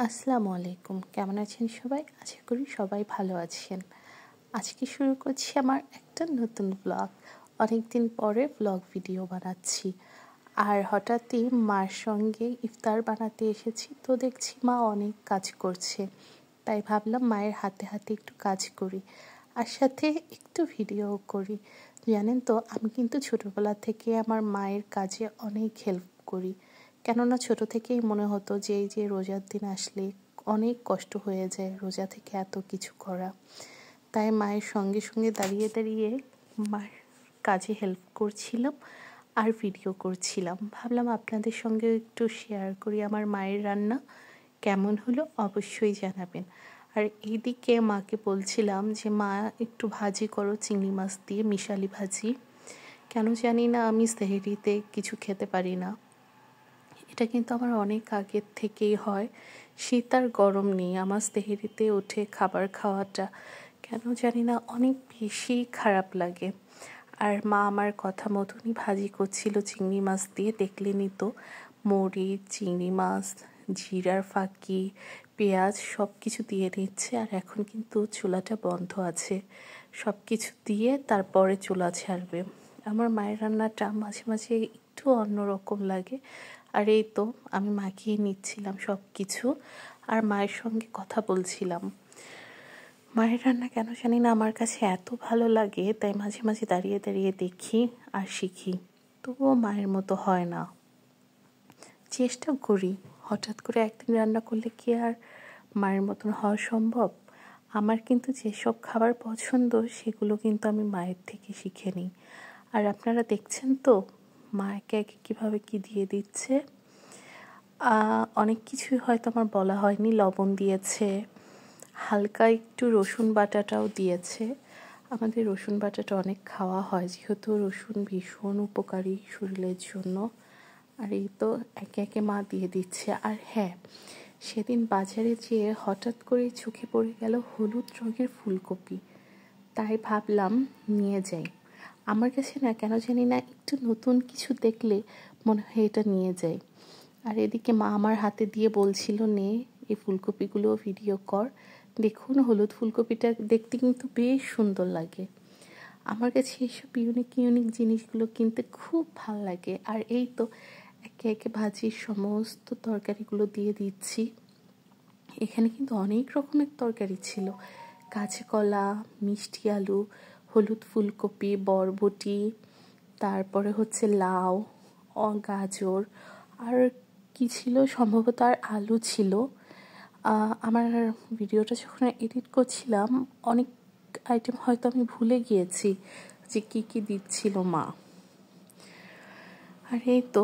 আসসালামু আলাইকুম। কেমন আছেন সবাই? আশা করি সবাই ভালো আছেন। আজকে শুরু করছি আমার একটা নতুন ব্লগ। অনেকদিন পরে ব্লগ ভিডিও বানাচ্ছি। আর হঠাৎই মার সঙ্গে ইফতার বানাতে এসেছি, তো দেখছি মা অনেক কাজ করছে। তাই ভাবলাম মায়ের হাতে হাতে একটু কাজ করি, আর সাথে একটু ভিডিও করি। জানেন তো, আমি কিন্তু ছোটোবেলা থেকে আমার মায়ের কাজে অনেক হেল্প করি। কেননা ছোট থেকেই মনে হতো যে এই যে রোজার দিন আসলে অনেক কষ্ট হয়ে যায় রোজা থেকে এত কিছু করা। তাই মায়ের সঙ্গে সঙ্গে দাঁড়িয়ে দাঁড়িয়ে মায়ের কাজে হেল্প করছিলাম আর ভিডিও করছিলাম। ভাবলাম আপনাদের সঙ্গে একটু শেয়ার করি আমার মায়ের রান্না কেমন হলো, অবশ্যই জানাবেন। আর এইদিকে মাকে বলছিলাম যে মা একটু ভাজি করো চিংড়ি মাছ দিয়ে, মিশালি ভাজি। কেন জানি না আমি সেহরিতে কিছু খেতে পারি না। এটা কিন্তু আমার অনেক আগের থেকেই হয়। শীত আর গরম নেই, আমার সেহরিতে উঠে খাবার খাওয়াটা কেন জানি না অনেক বেশি খারাপ লাগে। আর মা আমার কথা মতনই ভাজি করছিল চিংড়ি মাছ দিয়ে, দেখলেনই তো। মরিচ, চিংড়ি মাছ, জিরার ফাঁকি, পেঁয়াজ সব কিছু দিয়ে নিচ্ছে। আর এখন কিন্তু চুলাটা বন্ধ আছে, সব কিছু দিয়ে তারপরে চুলা ছাড়বে। আমার মায়ের রান্নাটা মাঝে মাঝে একটু অন্যরকম লাগে। আর এই তো আমি মাখিয়ে নিচ্ছিলাম সব কিছু, আর মায়ের সঙ্গে কথা বলছিলাম। মায়ের রান্না কেন জানি না আমার কাছে এত ভালো লাগে, তাই মাঝে মাঝে দাঁড়িয়ে দাঁড়িয়ে দেখি আর শিখি। তবুও মায়ের মতো হয় না, চেষ্টা করি। হঠাৎ করে একদিন রান্না করলে কি আর মায়ের মতন হওয়া সম্ভব? আমার কিন্তু যেসব খাবার পছন্দ সেগুলো কিন্তু আমি মায়ের থেকে শিখে নিই। আর আপনারা দেখছেন তো মা একে একে কীভাবে কী দিয়ে দিচ্ছে। অনেক কিছুই হয়তো আমার বলা হয়নি। লবণ দিয়েছে, হালকা একটু রসুন বাটাটাও দিয়েছে। আমাদের রসুন বাটাটা অনেক খাওয়া হয়, যেহেতু রসুন ভীষণ উপকারী শরীরের জন্য। আর এই তো একে একে মা দিয়ে দিচ্ছে। আর হ্যাঁ, সেদিন বাজারে যেয়ে হঠাৎ করে চোখে পড়ে গেল হলুদ রঙের ফুলকপি। তাই ভাবলাম নিয়ে যাই। আমার কাছে না কেন জানি না একটু নতুন কিছু দেখলে মনে হয় এটা নিয়ে যাই। আর এদিকে মা আমার হাতে দিয়ে বলছিল, নে এই ফুলকপিগুলো ভিডিও কর। দেখুন হলুদ ফুলকপিটা দেখতে কিন্তু বেশ সুন্দর লাগে। আমার কাছে এইসব ইউনিক ইউনিক জিনিসগুলো কিনতে খুব ভালো লাগে। আর এই তো একে একে ভাজির সমস্ত তরকারিগুলো দিয়ে দিচ্ছি। এখানে কিন্তু অনেক রকমের তরকারি ছিল, কাঁচকলা, মিষ্টি আলু, হলুদ ফুলকপি, বরবটি, তারপরে হচ্ছে লাউ, গাজর, আর কি ছিল সম্ভবত, আর আলু ছিল। আমার ভিডিওটা যখন এডিট করছিলাম অনেক আইটেম হয়তো আমি ভুলে গিয়েছি যে কি কি দিচ্ছিল মা। আর এই তো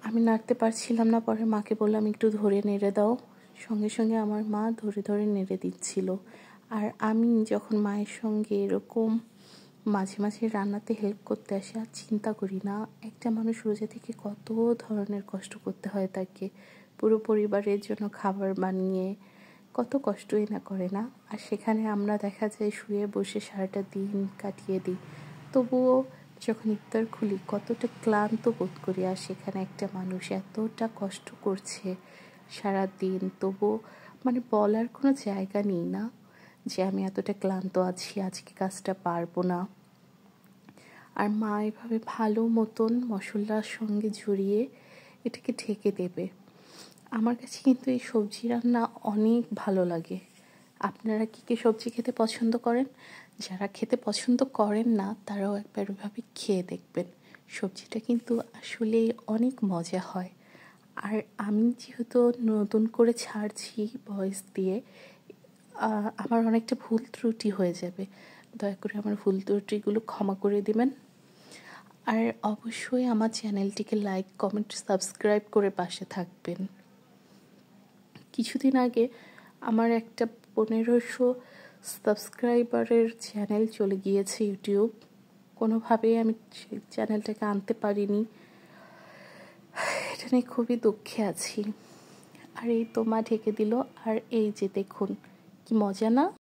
আমি নাড়তে পারছিলাম না, পরে মাকে বললাম একটু ধরে নেড়ে দাও। সঙ্গে সঙ্গে আমার মা ধরে ধরে নেড়ে দিচ্ছিল। আর আমি যখন মায়ের সঙ্গে এরকম মাঝে মাঝে রান্নাতে হেল্প করতে আসি, আর চিন্তা করি না একটা মানুষ রোজা থেকে কত ধরনের কষ্ট করতে হয় তাকে, পুরো পরিবারের জন্য খাবার বানিয়ে কত কষ্টই না করে না। আর সেখানে আমরা দেখা যায় শুয়ে বসে সারাটা দিন কাটিয়ে দিই, তবুও যখন ইফতার খুলি কতটা ক্লান্ত বোধ করি। আর সেখানে একটা মানুষ এতটা কষ্ট করছে সারা দিন, তবুও মানে বলার কোনো জায়গা নেই না যে আমি এতটা ক্লান্ত আছি, আজকে কাজটা পারবো না। আর মা এভাবে ভালো মতন মশলার সঙ্গে জড়িয়ে এটাকে ঢেকে দেবে। আমার কাছে কিন্তু এই সবজি রান্না অনেক ভালো লাগে। আপনারা কী কী সবজি খেতে পছন্দ করেন? যারা খেতে পছন্দ করেন না তারাও একবার ওইভাবে খেয়ে দেখবেন। সবজিটা কিন্তু আসলেই অনেক মজা হয়। আর আমি যেহেতু নতুন করে ছাড়ছি ভয়েস দিয়ে, আমার অনেকটা ভুল ত্রুটি হয়ে যাবে, দয়া করে আমার ভুল ত্রুটিগুলো ক্ষমা করে দিবেন। আর অবশ্যই আমার চ্যানেলটিকে লাইক, কমেন্ট, সাবস্ক্রাইব করে পাশে থাকবেন। কিছুদিন আগে আমার একটা 1500 সাবস্ক্রাইবারের চ্যানেল চলে গিয়েছে ইউটিউব। কোনোভাবেই আমি সেই চ্যানেলটাকে আনতে পারিনি, এটা নিয়ে খুবই দুঃখে আছি। আর এই তো মা ঢেকে দিল। আর এই যে দেখুন কি মজা না।